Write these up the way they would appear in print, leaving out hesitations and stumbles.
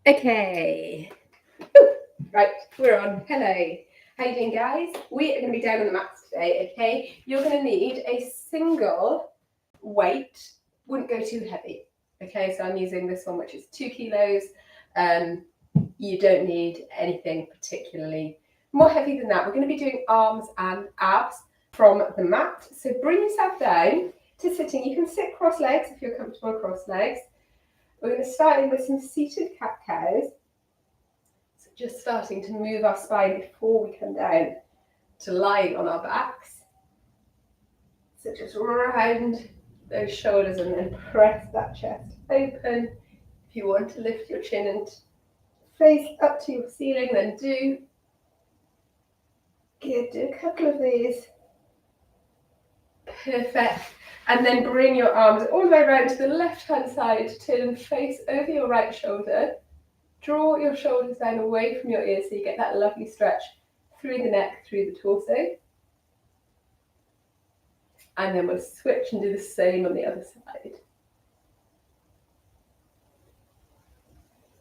Okay. Ooh, right, we're on. Hello. How you doing, guys? We are going to be down on the mats today, okay? You're going to need a single weight. Wouldn't go too heavy, okay? So I'm using this one, which is 2 kilos. You don't need anything particularly more heavy than that. We're going to be doing arms and abs from the mat. So bring yourself down to sitting. You can sit cross legs if you're comfortable cross legs. We're going to start in with some seated cat-cows. So just starting to move our spine before we come down to lying on our backs. So just round those shoulders and then press that chest open. If you want to lift your chin and face up to your ceiling, then do. Good, do a couple of these. Perfect. And then bring your arms all the way around to the left-hand side, turn and face over your right shoulder. Draw your shoulders down away from your ears so you get that lovely stretch through the neck, through the torso. And then we'll switch and do the same on the other side.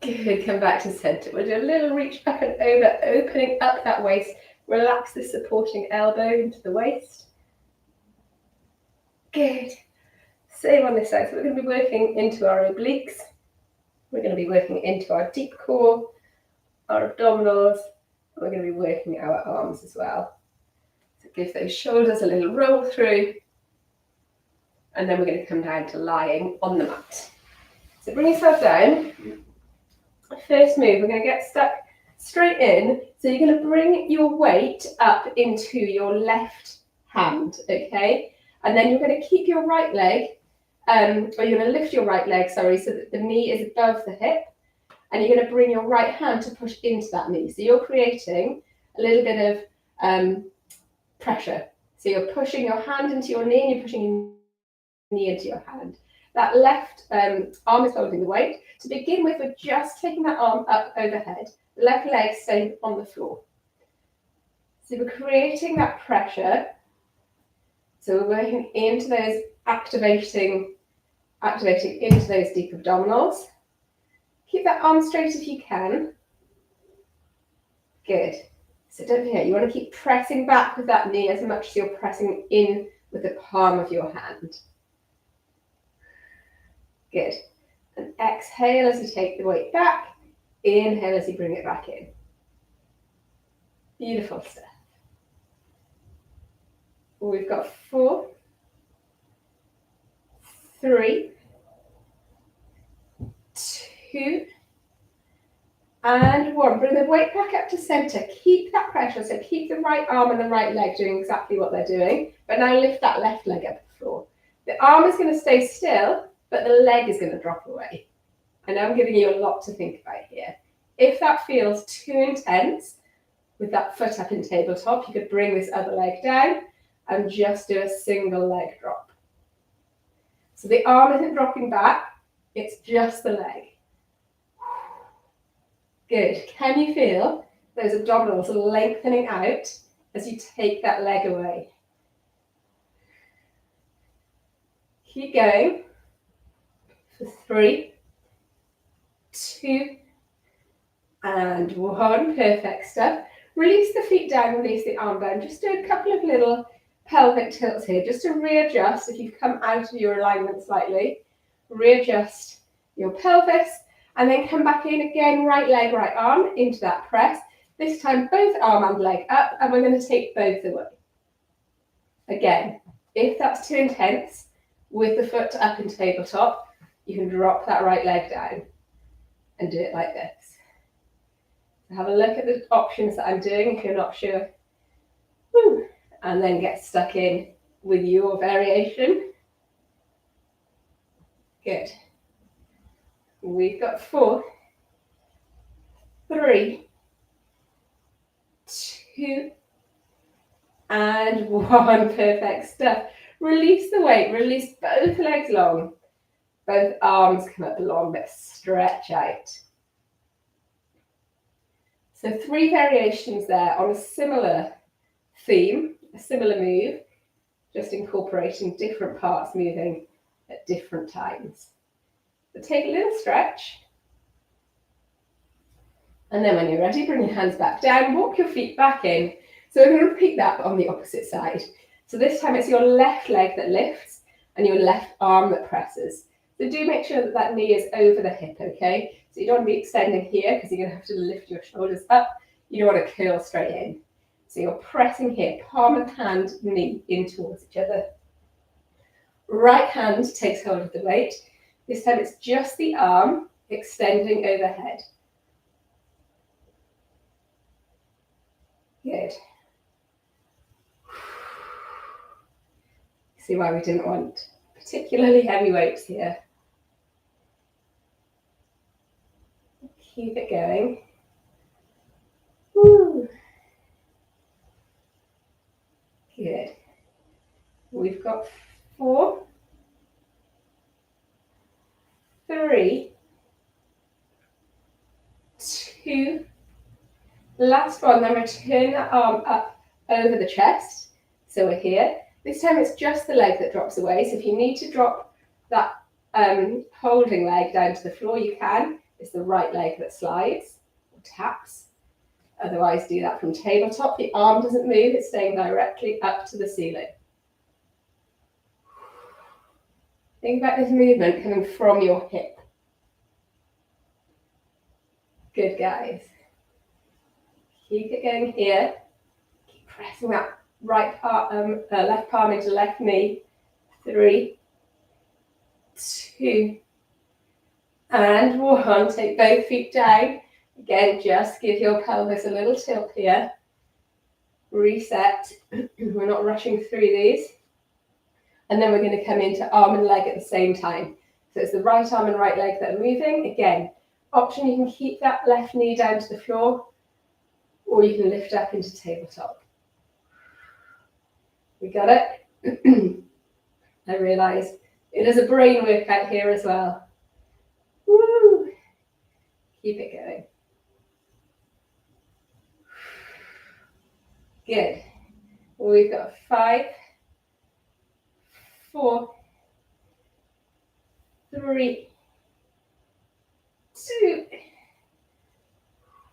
Good, come back to center. We'll do a little reach back and over, opening up that waist. Relax the supporting elbow into the waist. Good. Same on this side. So we're going to be working into our obliques. We're going to be working into our deep core, our abdominals, and we're going to be working our arms as well. So give those shoulders a little roll through, and then we're going to come down to lying on the mat. So bring yourself down. First move, we're going to get stuck straight in. So you're going to bring your weight up into your left hand, okay? And then you're going to keep your right leg, or you're going to lift your right leg, sorry, so that the knee is above the hip. And you're going to bring your right hand to push into that knee. So you're creating a little bit of pressure. So you're pushing your hand into your knee and you're pushing your knee into your hand. That left arm is holding the weight. To begin with, we're just taking that arm up overhead. The left leg staying on the floor. So we're creating that pressure. So we're working into those, activating into those deep abdominals. Keep that arm straight if you can. Good. So don't forget, you want to keep pressing back with that knee as much as you're pressing in with the palm of your hand. Good. And exhale as you take the weight back. Inhale as you bring it back in. Beautiful stuff. We've got 4, 3, 2, and 1. Bring the weight back up to center. Keep that pressure. So keep the right arm and the right leg doing exactly what they're doing. But now lift that left leg up the floor. The arm is going to stay still, but the leg is going to drop away. I know I'm giving you a lot to think about here. If that feels too intense, with that foot up in tabletop, you could bring this other leg down and just do a single leg drop. So the arm isn't dropping back, it's just the leg. Good. Can you feel those abdominals lengthening out as you take that leg away? Keep going for 3, 2, and 1. Perfect stuff. Release the feet down, release the arm down. Just do a couple of little pelvic tilts here, just to readjust if you've come out of your alignment slightly. Readjust your pelvis, and then come back in again, right leg, right arm, into that press. This time, both arm and leg up, and we're going to take both away. Again, if that's too intense, with the foot up in tabletop, you can drop that right leg down and do it like this. So have a look at the options that I'm doing if you're not sure. Woo. And then get stuck in with your variation. Good. We've got 4, 3, 2, and 1. Perfect stuff. Release the weight. Release both legs long. Both arms come up long, but stretch out. So 3 variations there on a similar theme, a similar move, just incorporating different parts moving at different times. So take a little stretch. And then when you're ready, bring your hands back down, walk your feet back in. So we're going to repeat that on the opposite side. So this time it's your left leg that lifts and your left arm that presses. So do make sure that that knee is over the hip, okay? So you don't want to be extending here because you're going to have to lift your shoulders up. You don't want to curl straight in. So you're pressing here, palm of hand, knee in towards each other. Right hand takes hold of the weight. This time it's just the arm extending overhead. Good. See why we didn't want particularly heavy weights here. Keep it going. Woo. Good. We've got 4, 3, 2. Last one, then return that arm up over the chest. So we're here. This time it's just the leg that drops away. So if you need to drop that holding leg down to the floor, you can. It's the right leg that slides or taps. Otherwise, do that from tabletop. The arm doesn't move, it's staying directly up to the ceiling. Think about this movement coming from your hip. Good, guys. Keep it going here. Keep pressing that left palm into left knee. 3, 2, and 1. Take both feet down. Again, just give your pelvis a little tilt here. Reset. We're not rushing through these. And then we're going to come into arm and leg at the same time. So it's the right arm and right leg that are moving. Again, option, you can keep that left knee down to the floor, or you can lift up into tabletop. We got it? I realise it is a brain workout here as well. Woo! Keep it going. Good. We've got 5, 4, 3, 2,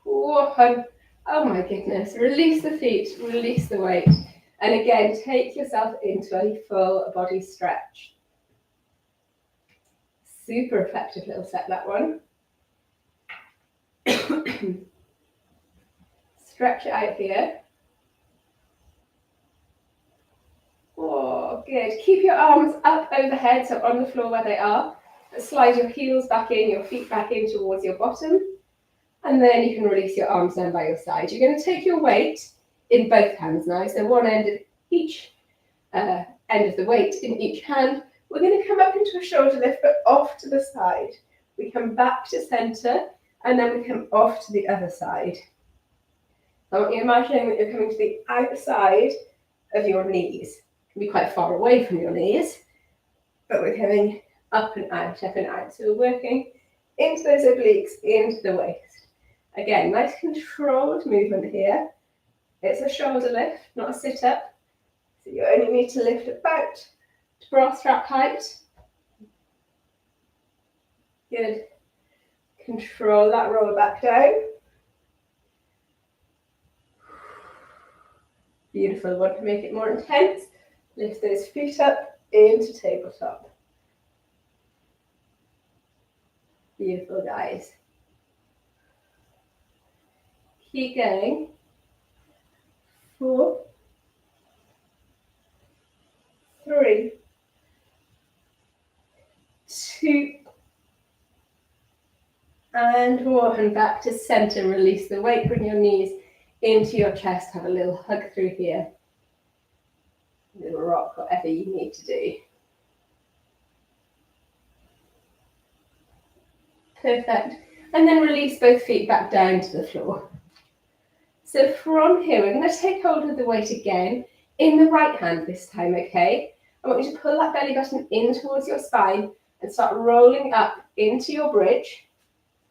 1. Oh my goodness. Release the feet, release the weight. And again, take yourself into a full body stretch. Super effective little set, that one. Stretch it out here. Oh, good. Keep your arms up overhead, so on the floor where they are. Slide your heels back in, your feet back in towards your bottom. And then you can release your arms down by your side. You're going to take your weight in both hands now. So one end of each end of the weight in each hand. We're going to come up into a shoulder lift, but off to the side. We come back to center, and then we come off to the other side. I want you imagining that you're coming to the outside of your knees. It can be quite far away from your knees, but we're coming up and out, up and out. So we're working into those obliques, into the waist. Again, nice controlled movement here. It's a shoulder lift, not a sit-up. So you only need to lift about to bra strap height. Good. Control that roll back down. Beautiful. Want to make it more intense? Lift those feet up into tabletop. Beautiful, guys. Keep going. 4, 3, 2, and 1. Back to center. Release the weight. Bring your knees into your chest. Have a little hug through here. A little rock, whatever you need to do. Perfect. And then release both feet back down to the floor. So from here, we're going to take hold of the weight again in the right hand this time, okay? I want you to pull that belly button in towards your spine and start rolling up into your bridge.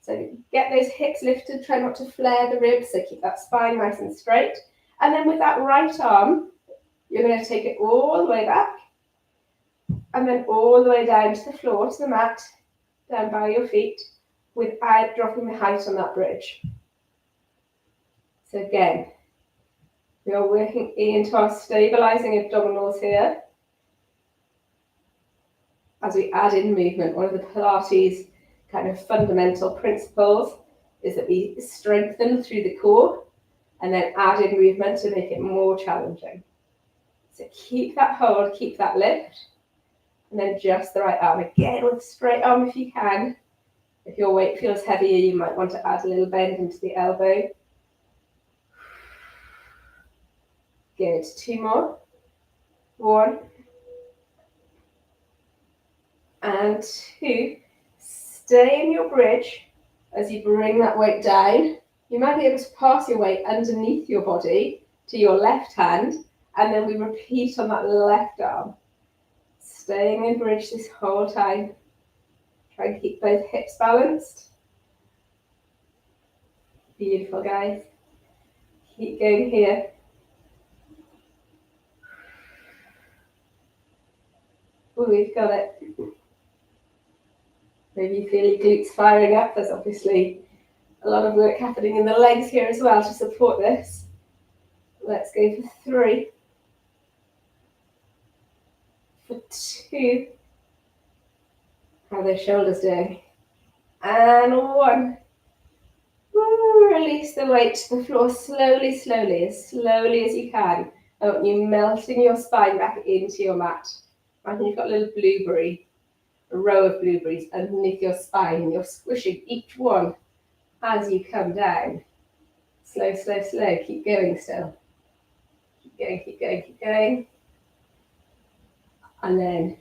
So get those hips lifted, try not to flare the ribs, so keep that spine nice and straight. And then with that right arm, you're going to take it all the way back and then all the way down to the floor, to the mat, down by your feet, without dropping the height on that bridge. So again, we are working into our stabilizing abdominals here. As we add in movement, one of the Pilates kind of fundamental principles is that we strengthen through the core and then add in movement to make it more challenging. So keep that hold, keep that lift, and then just the right arm. Again, with a straight arm if you can. If your weight feels heavier, you might want to add a little bend into the elbow. Good, 2 more. 1 and 2. Stay in your bridge as you bring that weight down. You might be able to pass your weight underneath your body to your left hand, and then we repeat on that left arm. Staying in bridge this whole time. Try and keep both hips balanced. Beautiful, guys. Keep going here. Oh, we've got it. Maybe you feel your glutes firing up. There's obviously a lot of work happening in the legs here as well to support this. Let's go for 3. For 2. How are those shoulders doing? And 1. Woo, release the weight to the floor slowly, as slowly as you can. I want you melting your spine back into your mat. Imagine you've got a little blueberry, a row of blueberries underneath your spine, and you're squishing each one as you come down. Slow, slow, slow. Keep going still. Keep going, keep going, keep going. And then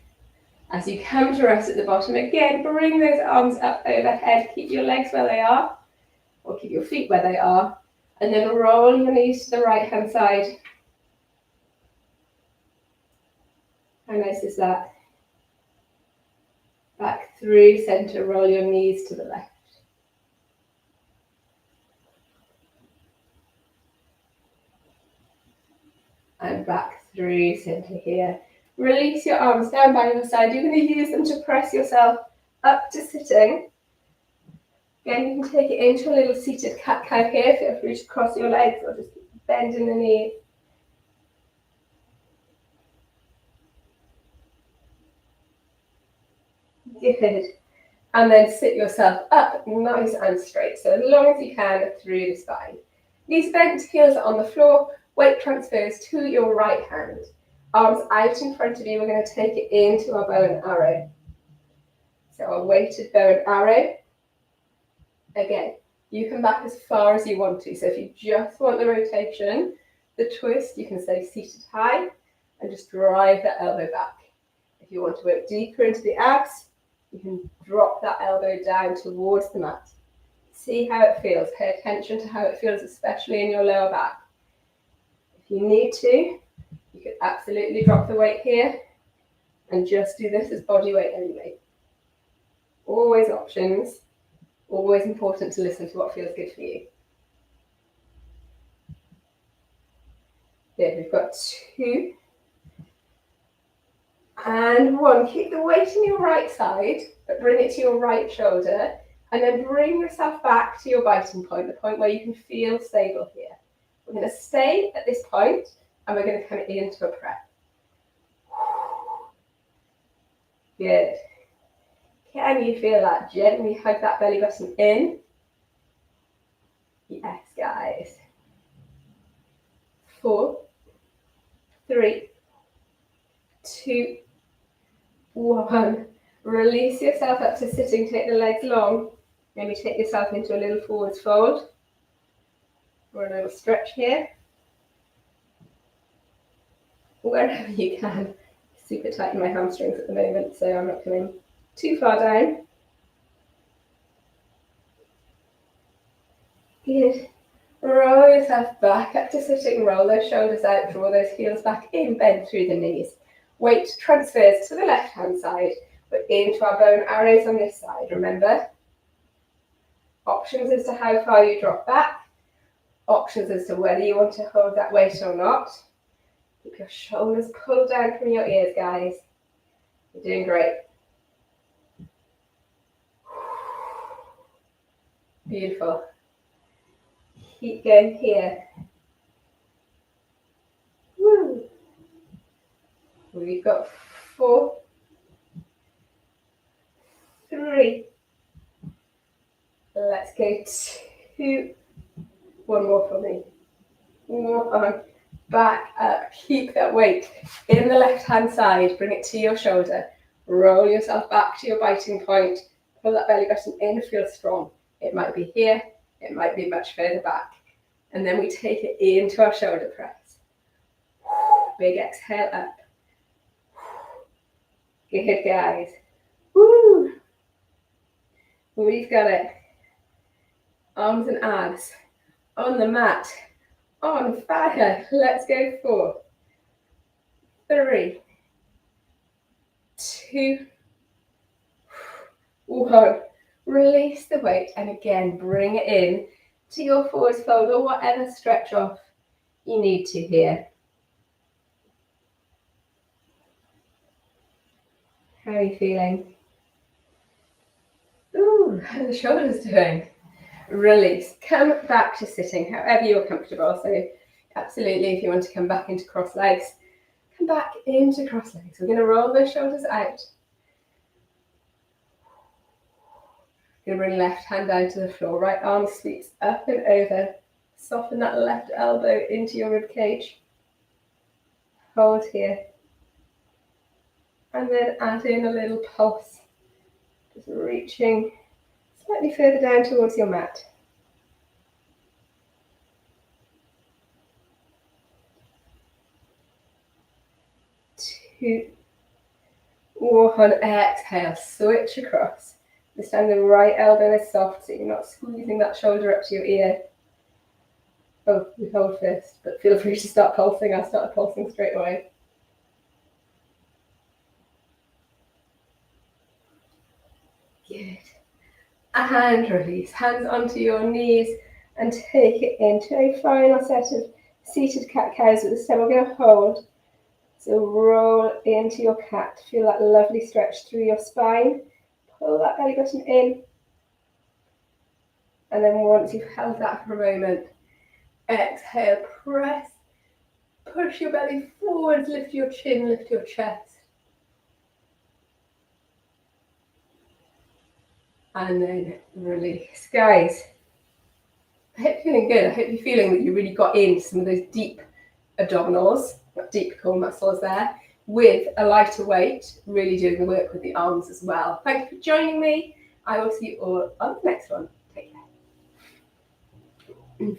as you come to rest at the bottom, again, bring those arms up overhead. Keep your legs where they are, or keep your feet where they are. And then roll your knees to the right-hand side. How nice is that? Back through center, roll your knees to the left. And back through center here. Release your arms down by your side. You're going to use them to press yourself up to sitting. Again, you can take it into a little seated cat-cow here. Feel free to cross your legs or just bend in the knees. Good. And then sit yourself up nice and straight. So as long as you can through the spine. Knees bent, heels are on the floor. Weight transfers to your right hand. Arms out in front of you. We're going to take it into our bow and arrow. So our weighted bow and arrow. Again, you come back as far as you want to. So if you just want the rotation, the twist, you can stay seated high and just drive that elbow back. If you want to work deeper into the abs, you can drop that elbow down towards the mat. See how it feels. Pay attention to how it feels, especially in your lower back. If you need to, you could absolutely drop the weight here and just do this as body weight only. Always options. Always important to listen to what feels good for you. Good, we've got 2 and 1. Keep the weight in your right side, but bring it to your right shoulder, and then bring yourself back to your biting point, the point where you can feel stable here. We're going to stay at this point, and we're going to come into a prep. Good. Can you feel that? Gently hug that belly button in. Yes, guys. 4, 3, 2, 1. Release yourself up to sitting. Take the legs long. Maybe take yourself into a little forwards fold. Or a little stretch here. Wherever you can. Super tight in my hamstrings at the moment, so I'm not coming too far down. Good. Roll yourself back up to sitting. Roll those shoulders out. Draw those heels back in. Bend through the knees. Weight transfers to the left-hand side. We're into our bow and arrows on this side. Remember, options as to how far you drop back. Options as to whether you want to hold that weight or not. Keep your shoulders pulled down from your ears, guys. You're doing great. Beautiful. Keep going here. Woo. We've got 4, 3. Let's go 2. One more for me. 1. Back up. Keep that weight in the left hand side. Bring it to your shoulder. Roll yourself back to your biting point. Pull that belly button in. Feel strong. It might be here. It might be much further back. And then we take it into our shoulder press. Big exhale up. Good, guys. Woo! We've got it. Arms and abs on the mat. On fire. Let's go 4, 3, 2, 1. Release the weight and again bring it in to your forward fold or whatever stretch off you need to here. How are you feeling? Ooh, how are the shoulders doing? Release. Come back to sitting, however you're comfortable. So absolutely, if you want to come back into cross legs, come back into cross legs. We're going to roll those shoulders out. Going to bring left hand down to the floor. Right arm sweeps up and over. Soften that left elbow into your rib cage. Hold here. And then add in a little pulse. Just reaching slightly further down towards your mat. 2, 1. Exhale, switch across. This time the right elbow is soft, so you're not squeezing that shoulder up to your ear. Oh, we hold first, but feel free to start pulsing. I'll start pulsing straight away. Good. And release. Hands onto your knees and take it into a final set of seated cat-cows. But this time we're going to hold. So roll into your cat. Feel that lovely stretch through your spine. Pull that belly button in. And then once you've held that for a moment, exhale, press. Push your belly forwards, lift your chin, lift your chest. And then release. Guys, I hope you're feeling good. I hope you're feeling that you really got in some of those deep abdominals, deep core muscles there, with a lighter weight, really doing the work with the arms as well. Thank you for joining me. I will see you all on the next one. Take care.